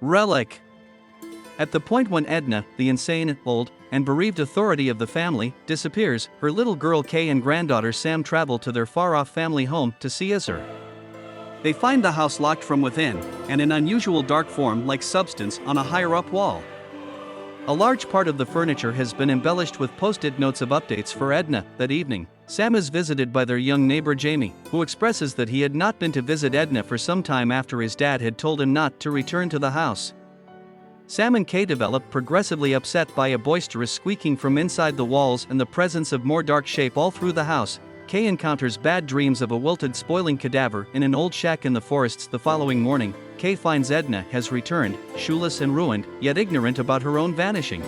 Relic. At the point when Edna, the insane, old, and bereaved authority of the family, disappears, her little girl Kay and granddaughter Sam travel to their far-off family home to see her. They find the house locked from within, and an unusual dark form-like substance on a higher-up wall. A large part of the furniture has been embellished with post-it notes of updates for Edna. That evening, Sam is visited by their young neighbor Jamie, who expresses that he had not been to visit Edna for some time after his dad had told him not to return to the house. Sam and Kay develop progressively upset by a boisterous squeaking from inside the walls and the presence of more dark shape all through the house. Kay encounters bad dreams of a wilted, spoiling cadaver in an old shack in the forests. The following morning, Kay finds Edna has returned, shoeless and ruined, yet ignorant about her own vanishing.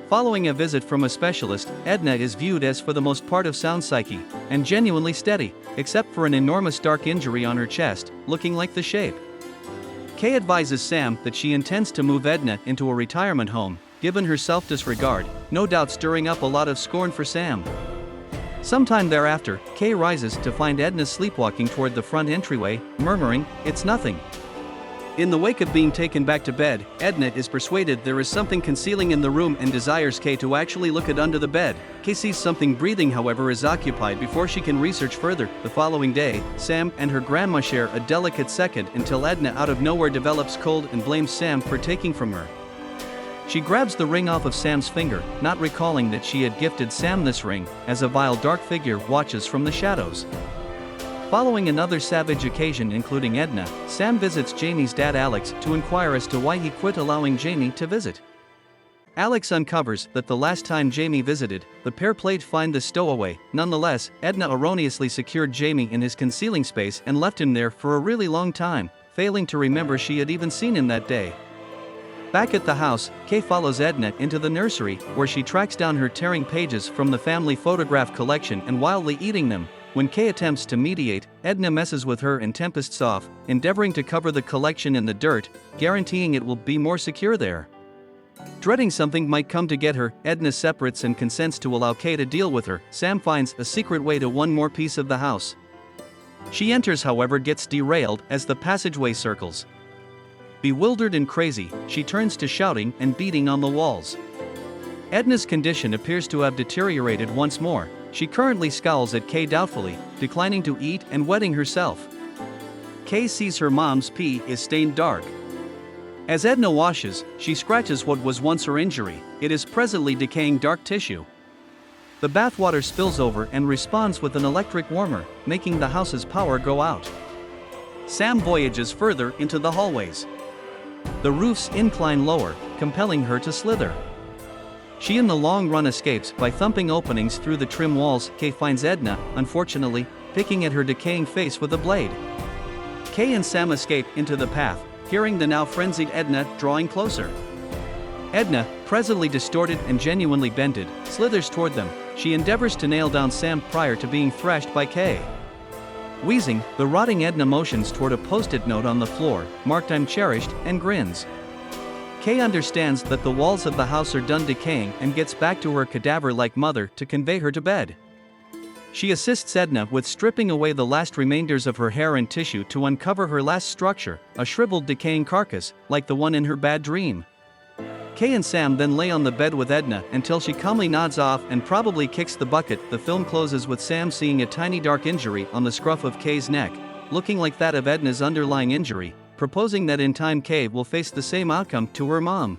Following a visit from a specialist, Edna is viewed as for the most part of sound psyche, and genuinely steady, except for an enormous dark injury on her chest, looking like the shape. Kay advises Sam that she intends to move Edna into a retirement home, given her self-disregard, no doubt stirring up a lot of scorn for Sam. Sometime thereafter, Kay rises to find Edna sleepwalking toward the front entryway, murmuring, "It's nothing." In the wake of being taken back to bed, Edna is persuaded there is something concealing in the room and desires Kay to actually look at under the bed. Kay sees something breathing, however, is occupied before she can research further. The following day, Sam and her grandma share a delicate second until Edna out of nowhere develops cold and blames Sam for taking from her. She grabs the ring off of Sam's finger, not recalling that she had gifted Sam this ring, as a vile dark figure watches from the shadows. Following another savage occasion including Edna, Sam visits Jamie's dad Alex to inquire as to why he quit allowing Jamie to visit. Alex uncovers that the last time Jamie visited, the pair played find the stowaway. Nonetheless, Edna erroneously secured Jamie in his concealing space and left him there for a really long time, failing to remember she had even seen him that day. Back at the house, Kay follows Edna into the nursery, where she tracks down her tearing pages from the family photograph collection and wildly eating them. When Kay attempts to mediate, Edna messes with her and tempests off, endeavoring to cover the collection in the dirt, guaranteeing it will be more secure there. Dreading something might come to get her, Edna separates and consents to allow Kay to deal with her. Sam finds a secret way to one more piece of the house. She enters, however, gets derailed as the passageway circles. Bewildered and crazy, she turns to shouting and beating on the walls. Edna's condition appears to have deteriorated once more. She currently scowls at Kay doubtfully, declining to eat and wetting herself. Kay sees her mom's pee is stained dark. As Edna washes, she scratches what was once her injury. It is presently decaying dark tissue. The bathwater spills over and responds with an electric warmer, making the house's power go out. Sam voyages further into the hallways. The roofs incline lower, compelling her to slither. She in the long run escapes by thumping openings through the trim walls. Kay finds Edna, unfortunately, picking at her decaying face with a blade. Kay and Sam escape into the path, hearing the now frenzied Edna drawing closer. Edna, presently distorted and genuinely bended, slithers toward them. She endeavors to nail down Sam prior to being thrashed by Kay. Wheezing, the rotting Edna motions toward a post-it note on the floor, marked "I'm cherished," and grins. Kay understands that the walls of the house are done decaying and gets back to her cadaver-like mother to convey her to bed. She assists Edna with stripping away the last remainders of her hair and tissue to uncover her last structure, a shriveled, decaying carcass, like the one in her bad dream. Kay and Sam then lay on the bed with Edna until she calmly nods off and probably kicks the bucket. The film closes with Sam seeing a tiny dark injury on the scruff of Kay's neck, looking like that of Edna's underlying injury, proposing that in time Kay will face the same outcome to her mom.